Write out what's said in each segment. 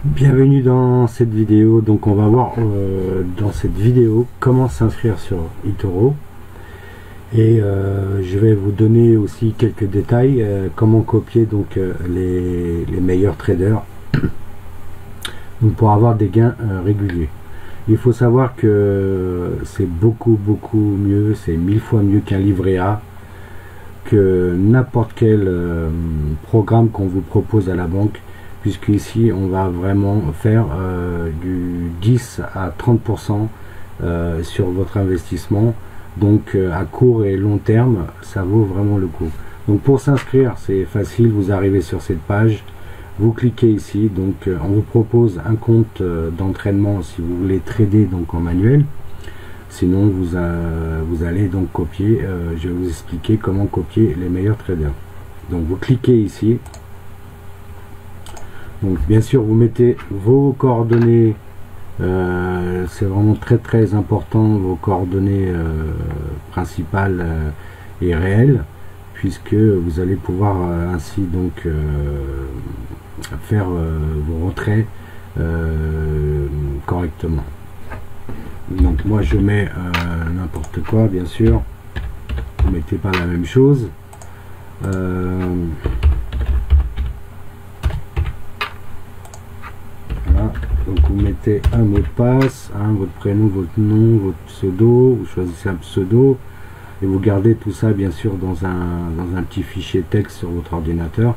Bienvenue dans cette vidéo. Donc on va voir dans cette vidéo comment s'inscrire sur eToro et je vais vous donner aussi quelques détails comment copier donc les meilleurs traders donc pour avoir des gains réguliers. Il faut savoir que c'est beaucoup mieux, c'est 1000 fois mieux qu'un livret A, que n'importe quel programme qu'on vous propose à la banque, puisque ici on va vraiment faire du 10 à 30% sur votre investissement. Donc à court et long terme, ça vaut vraiment le coup. Donc pour s'inscrire, c'est facile, vous arrivez sur cette page, vous cliquez ici, donc on vous propose un compte d'entraînement si vous voulez trader donc en manuel. Sinon vous allez donc copier, je vais vous expliquer comment copier les meilleurs traders. Donc vous cliquez ici. Donc bien sûr vous mettez vos coordonnées, c'est vraiment très important, vos coordonnées principales et réelles, puisque vous allez pouvoir ainsi donc faire vos retraits correctement. Donc moi je mets n'importe quoi, bien sûr, vous mettez pas la même chose. Donc vous mettez un mot de passe, votre prénom, votre nom, votre pseudo, vous choisissez un pseudo et vous gardez tout ça bien sûr dans un petit fichier texte sur votre ordinateur.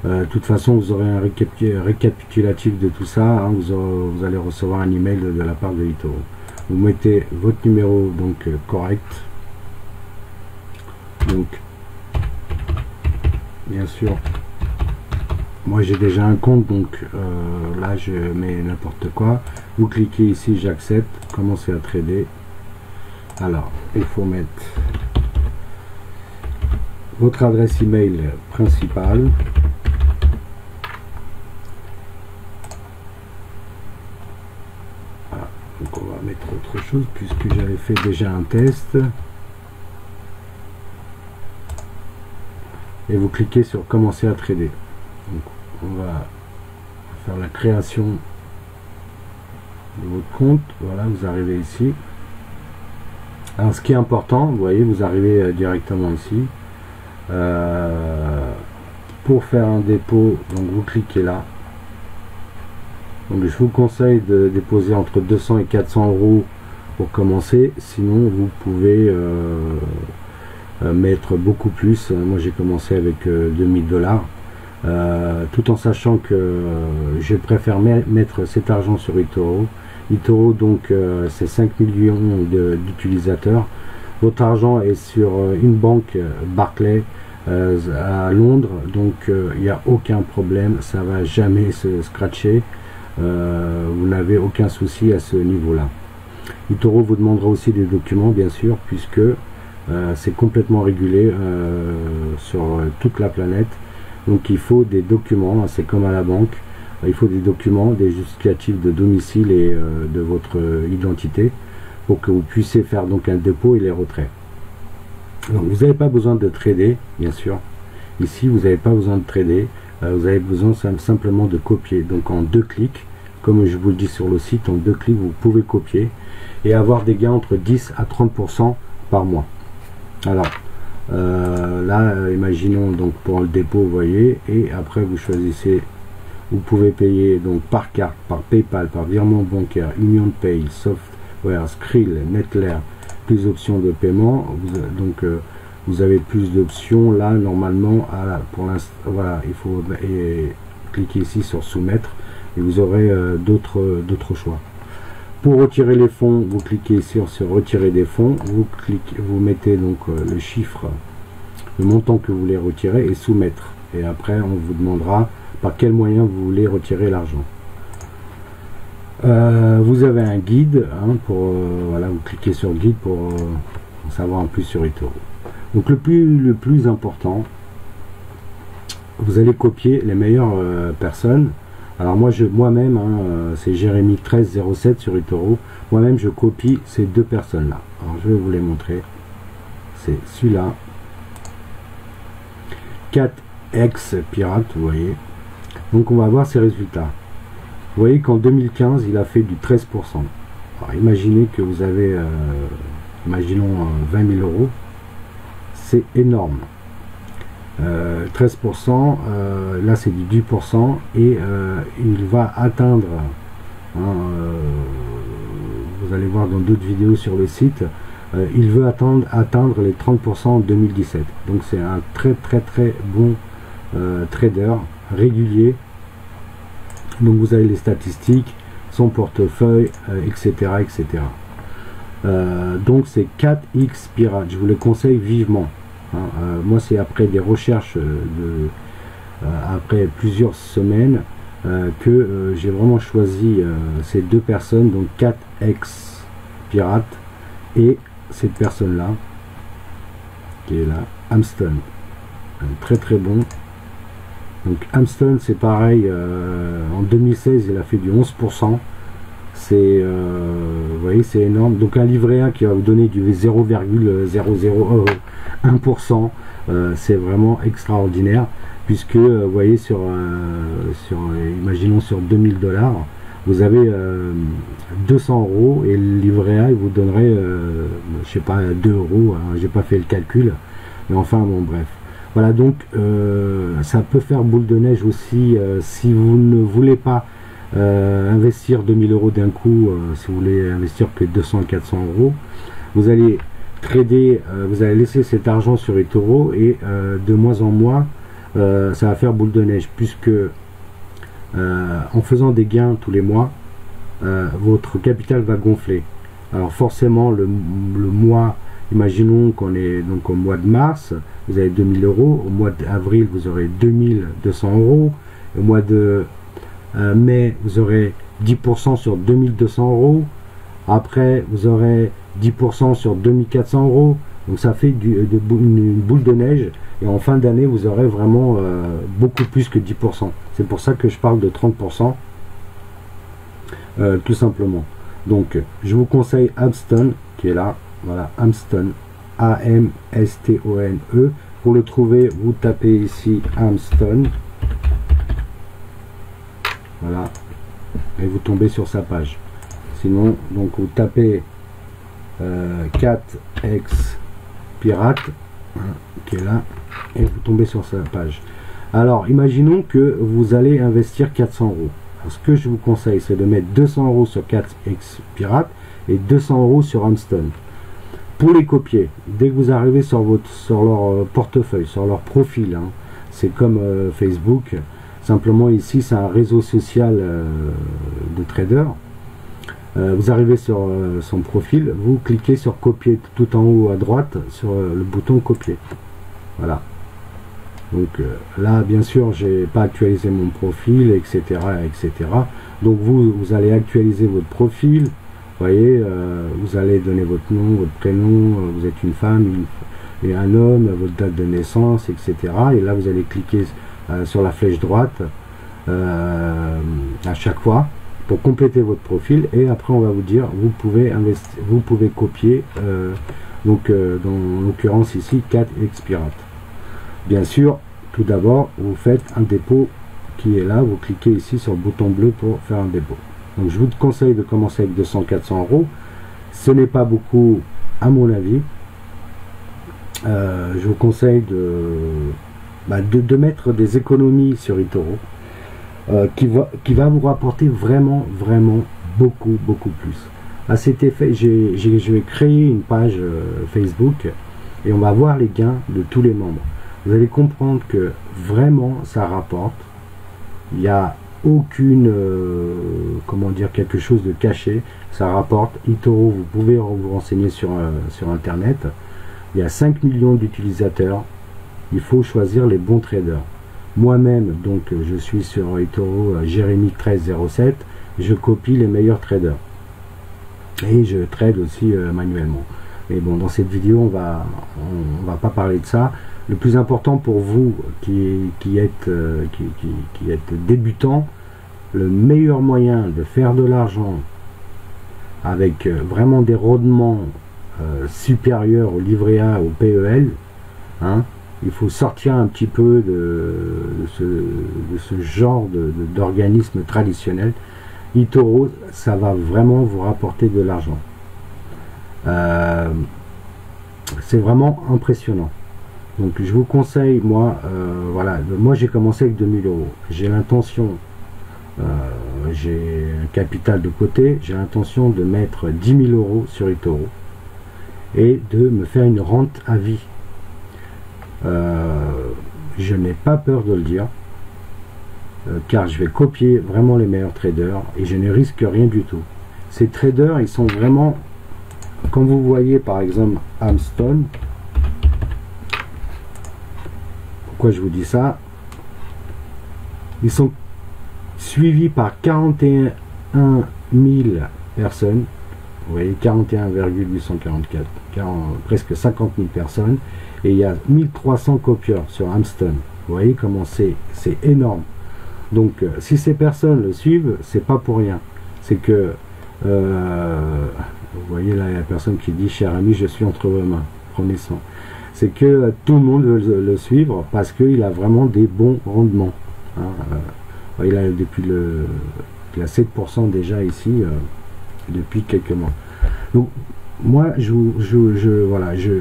De toute façon vous aurez un récapitulatif de tout ça, vous allez recevoir un email de la part de eToro. Vous mettez votre numéro donc correct, donc bien sûr moi j'ai déjà un compte, donc là je mets n'importe quoi. Vous cliquez ici j'accepte, commencez à trader. Alors il faut mettre votre adresse email principale, voilà. Donc on va mettre autre chose puisque j'avais fait déjà un test, et vous cliquez sur commencer à trader. Donc on va faire la création de votre compte. Voilà, vous arrivez ici. Alors ce qui est important, vous voyez, vous arrivez directement ici. Pour faire un dépôt, donc vous cliquez là. Donc je vous conseille de déposer entre 200 et 400 euros pour commencer. Sinon vous pouvez mettre beaucoup plus. Moi j'ai commencé avec 2000 $. Tout en sachant que je préfère mettre cet argent sur eToro. eToro donc c'est 5 millions d'utilisateurs. Votre argent est sur une banque Barclays à Londres, donc il n'y a aucun problème, ça va jamais se scratcher, vous n'avez aucun souci à ce niveau là. eToro vous demandera aussi des documents bien sûr, puisque c'est complètement régulé sur toute la planète. Donc il faut des documents, c'est comme à la banque, il faut des documents, des justificatifs de domicile et de votre identité pour que vous puissiez faire donc un dépôt et les retraits. Donc vous n'avez pas besoin de trader, bien sûr. Ici vous n'avez pas besoin de trader, vous avez besoin simplement de copier. Donc en 2 clics, comme je vous le dis sur le site, en 2 clics vous pouvez copier et avoir des gains entre 10 à 30% par mois. Alors là imaginons donc pour le dépôt, vous voyez, et après vous choisissez, vous pouvez payer donc par carte, par PayPal, par virement bancaire, Union Pay, Software, Skrill, Netler, plus options de paiement. Vous avez plus d'options là normalement. Pour l'instant, voilà, il faut cliquer ici sur soumettre et vous aurez d'autres choix. Pour retirer les fonds, vous cliquez ici sur retirer des fonds, vous mettez donc le chiffre, le montant que vous voulez retirer et soumettre. Et après on vous demandera par quel moyen vous voulez retirer l'argent. Vous avez un guide, voilà, vous cliquez sur guide pour en savoir un plus sur eToro. Donc le plus important, vous allez copier les meilleures personnes. Alors moi-même, c'est Jérémy 1307 sur eToro. Moi-même, je copie ces 2 personnes-là. Alors je vais vous les montrer. C'est celui-là. 4X Pirate, vous voyez. Donc on va voir ces résultats. voyez qu'en 2015 il a fait du 13%. Alors imaginez que vous avez imaginons 20 000 euros, c'est énorme. 13%, là c'est du 10%, et il va atteindre, vous allez voir dans d'autres vidéos sur le site, il veut atteindre les 30% en 2017. Donc c'est un très bon trader régulier. Donc vous avez les statistiques, son portefeuille, etc. Donc c'est 4X Pirate, je vous le conseille vivement. Moi c'est après des recherches après plusieurs semaines que j'ai vraiment choisi ces deux personnes, donc 4X Pirate et cette personne là qui est là, Amston, très bon. Donc Amston c'est pareil, en 2016 il a fait du 11%, c'est vous voyez c'est énorme. Donc un livret A qui va vous donner du 0,001%, c'est vraiment extraordinaire, puisque vous voyez imaginons sur 2000 $, vous avez 200 € et le livret A il vous donnerait je sais pas 2 €, hein, j'ai pas fait le calcul, mais enfin bon bref. Voilà, donc ça peut faire boule de neige aussi si vous ne voulez pas investir 2000 € d'un coup, si vous voulez investir que 200-400 €, vous allez trader, vous allez laisser cet argent sur eToro et de mois en mois ça va faire boule de neige, puisque en faisant des gains tous les mois, votre capital va gonfler. Alors forcément le mois, imaginons qu'on est donc au mois de mars, vous avez 2000 €, au mois d'avril vous aurez 2200 €, au mois de mai vous aurez 10% sur 2200 €, après vous aurez 10% sur 2400 €, donc ça fait une boule de neige, et en fin d'année vous aurez vraiment beaucoup plus que 10%. C'est pour ça que je parle de 30%, tout simplement. Donc je vous conseille Amston qui est là, voilà, Amston, A-M-S-T-O-N-E. Pour le trouver, vous tapez ici Amston, voilà, et vous tombez sur sa page. Sinon, donc vous tapez 4X Pirate, hein, qui est là, et vous tombez sur sa page. Alors imaginons que vous allez investir 400 €. Alors, ce que je vous conseille, c'est de mettre 200 € sur 4X Pirate et 200 € sur Amston. Pour les copier, dès que vous arrivez sur leur portefeuille, sur leur profil, hein, c'est comme Facebook, simplement ici c'est un réseau social de traders. Vous arrivez sur son profil, vous cliquez sur copier tout en haut à droite sur le bouton copier. Voilà. Donc là bien sûr j'ai pas actualisé mon profil, etc. Donc vous allez actualiser votre profil. Vous voyez, vous allez donner votre nom, votre prénom, vous êtes une femme et un homme, votre date de naissance, etc. Et là vous allez cliquer sur la flèche droite à chaque fois pour compléter votre profil, et après on va vous dire vous pouvez investir, vous pouvez copier, donc dans l'occurrence ici 4X Pirate. Bien sûr, tout d'abord vous faites un dépôt qui est là, vous cliquez ici sur le bouton bleu pour faire un dépôt. Donc je vous conseille de commencer avec 200-400 €. Ce n'est pas beaucoup à mon avis. Je vous conseille de mettre des économies sur eToro qui va vous rapporter vraiment beaucoup plus. À cet effet, je vais créer une page Facebook et on va voir les gains de tous les membres. Vous allez comprendre que vraiment ça rapporte. Il y a aucune comment dire, quelque chose de caché, ça rapporte. eToro, vous pouvez vous renseigner sur internet. Il y a 5 millions d'utilisateurs, il faut choisir les bons traders. Moi-même, donc je suis sur eToro, Jérémy 1307, je copie les meilleurs traders et je trade aussi manuellement. Mais bon, dans cette vidéo on va pas parler de ça. Le plus important pour vous qui êtes débutant, le meilleur moyen de faire de l'argent avec vraiment des rendements supérieurs au livret A, au PEL, hein, il faut sortir un petit peu de ce genre d'organisme traditionnel. eToro, ça va vraiment vous rapporter de l'argent. C'est vraiment impressionnant. Donc je vous conseille, moi, voilà, moi j'ai commencé avec 2000 euros. J'ai l'intention, j'ai un capital de côté, j'ai l'intention de mettre 10 000 euros sur eToro et de me faire une rente à vie. Je n'ai pas peur de le dire, car je vais copier vraiment les meilleurs traders et je ne risque rien du tout. Ces traders, ils sont vraiment, comme vous voyez par exemple Armstone. Pourquoi je vous dis ça? Ils sont suivis par 41 000 personnes. Vous voyez, 41,844, presque 50 000 personnes. Et il y a 1300 copieurs sur Armstone. Vous voyez comment c'est énorme. Donc, si ces personnes le suivent, c'est pas pour rien. C'est que, vous voyez là, il y a personne qui dit, cher ami, je suis entre vos mains. Prenez soin. C'est que tout le monde veut le suivre parce qu'il a vraiment des bons rendements. Hein. Il a il a 7% déjà ici depuis quelques mois. Donc moi voilà, je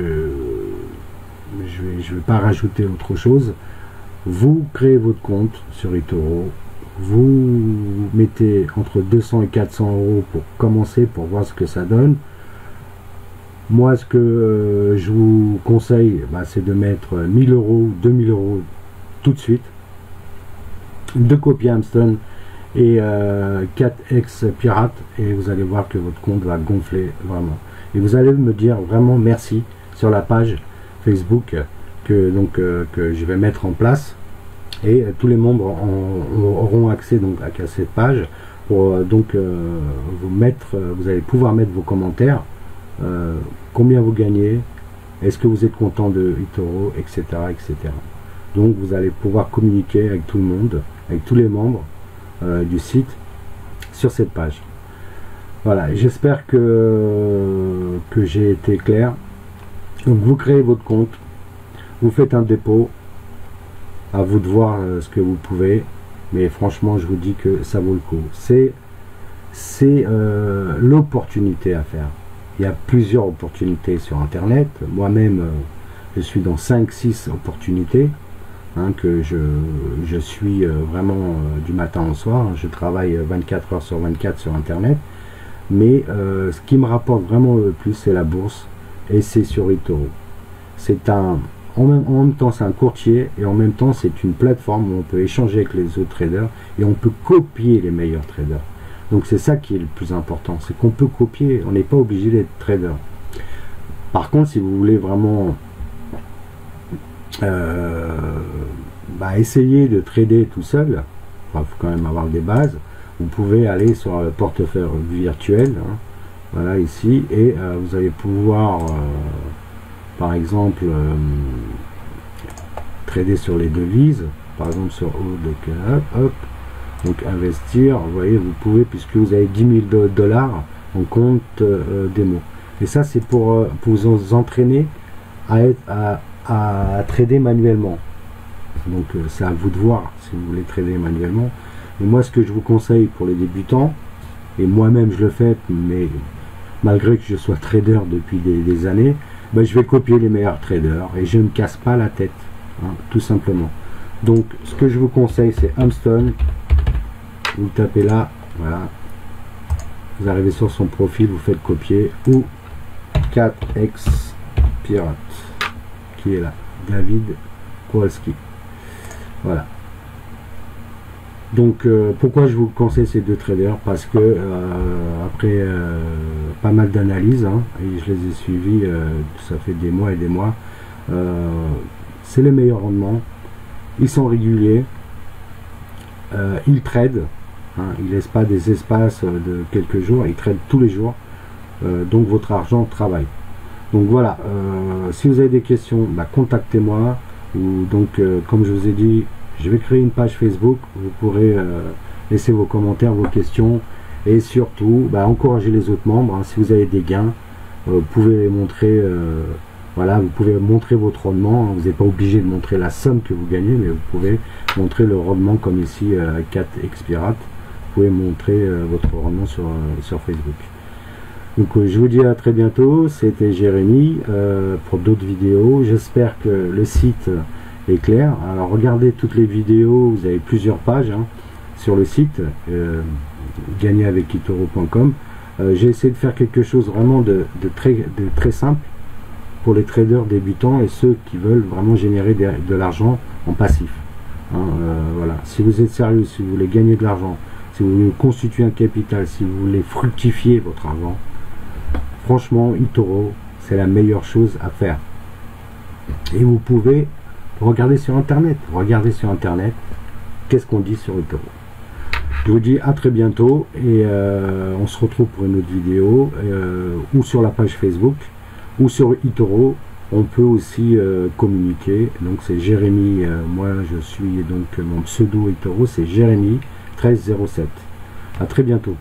vais pas rajouter autre chose. Vous créez votre compte sur eToro, vous mettez entre 200 et 400 euros pour commencer, pour voir ce que ça donne. Moi, ce que je vous conseille, c'est de mettre 1000 euros, 2000 euros tout de suite, de copier Armstone et 4X Pirate, et vous allez voir que votre compte va gonfler vraiment. Et vous allez me dire vraiment merci sur la page Facebook que je vais mettre en place, et tous les membres auront accès donc à cette page pour vous allez pouvoir mettre vos commentaires. Combien vous gagnez, est-ce que vous êtes content de eToro, etc., etc. Donc vous allez pouvoir communiquer avec tout le monde, avec tous les membres du site sur cette page. Voilà, j'espère que j'ai été clair. Donc vous créez votre compte, vous faites un dépôt, à vous de voir ce que vous pouvez, mais franchement je vous dis que ça vaut le coup. C'est l'opportunité à faire. Il y a plusieurs opportunités sur internet. Moi-même je suis dans 5-6 opportunités que je suis vraiment du matin au soir. Je travaille 24 heures sur 24 sur internet, mais ce qui me rapporte vraiment le plus, c'est la bourse, et c'est sur eToro. C'est en même temps c'est un courtier, et en même temps c'est une plateforme où on peut échanger avec les autres traders et on peut copier les meilleurs traders. Donc c'est ça qui est le plus important, c'est qu'on peut copier, on n'est pas obligé d'être trader. Par contre, si vous voulez vraiment essayer de trader tout seul, il faut quand même avoir des bases, vous pouvez aller sur le portefeuille virtuel, voilà ici, et vous allez pouvoir par exemple trader sur les devises, par exemple sur hop, donc investir, vous voyez, vous pouvez, puisque vous avez 10 000 dollars en compte démo. Et ça, c'est pour vous entraîner à trader manuellement. Donc c'est à vous de voir si vous voulez trader manuellement. Et moi, ce que je vous conseille pour les débutants, et moi-même je le fais, mais malgré que je sois trader depuis des années, je vais copier les meilleurs traders et je ne me casse pas la tête, tout simplement. Donc ce que je vous conseille, c'est Armstone. Vous tapez là, voilà, vous arrivez sur son profil, vous faites copier, ou 4X Pirate, qui est là, David Kowalski. Voilà. Donc pourquoi je vous conseille ces deux traders? Parce que après pas mal d'analyses, et je les ai suivis, ça fait des mois et des mois, c'est les meilleurs rendements, ils sont réguliers, ils tradent. Ils ne laissent pas des espaces de quelques jours, ils traitent tous les jours, donc votre argent travaille. Donc voilà, si vous avez des questions, contactez-moi, ou donc comme je vous ai dit, je vais créer une page Facebook, vous pourrez laisser vos commentaires, vos questions, et surtout encourager les autres membres. Si vous avez des gains, vous pouvez les montrer, voilà, vous pouvez montrer votre rendement, vous n'êtes pas obligé de montrer la somme que vous gagnez, mais vous pouvez montrer le rendement comme ici 4X Pirate. pouvez montrer votre rendement sur Facebook. Donc je vous dis à très bientôt, c'était Jérémy pour d'autres vidéos. J'espère que le site est clair. Alors regardez toutes les vidéos, vous avez plusieurs pages sur le site gagneravecitoro.com. J'ai essayé de faire quelque chose vraiment de très simple pour les traders débutants et ceux qui veulent vraiment générer de l'argent en passif. Voilà. Si vous êtes sérieux, si vous voulez gagner de l'argent, si vous voulez constituer un capital, si vous voulez fructifier votre argent, franchement, eToro, c'est la meilleure chose à faire. Et vous pouvez regarder sur Internet. Regardez sur Internet, qu'est-ce qu'on dit sur eToro. Je vous dis à très bientôt et on se retrouve pour une autre vidéo ou sur la page Facebook ou sur eToro. On peut aussi communiquer. Donc c'est Jérémy, moi je suis donc mon pseudo eToro, c'est Jérémy 1307. À très bientôt.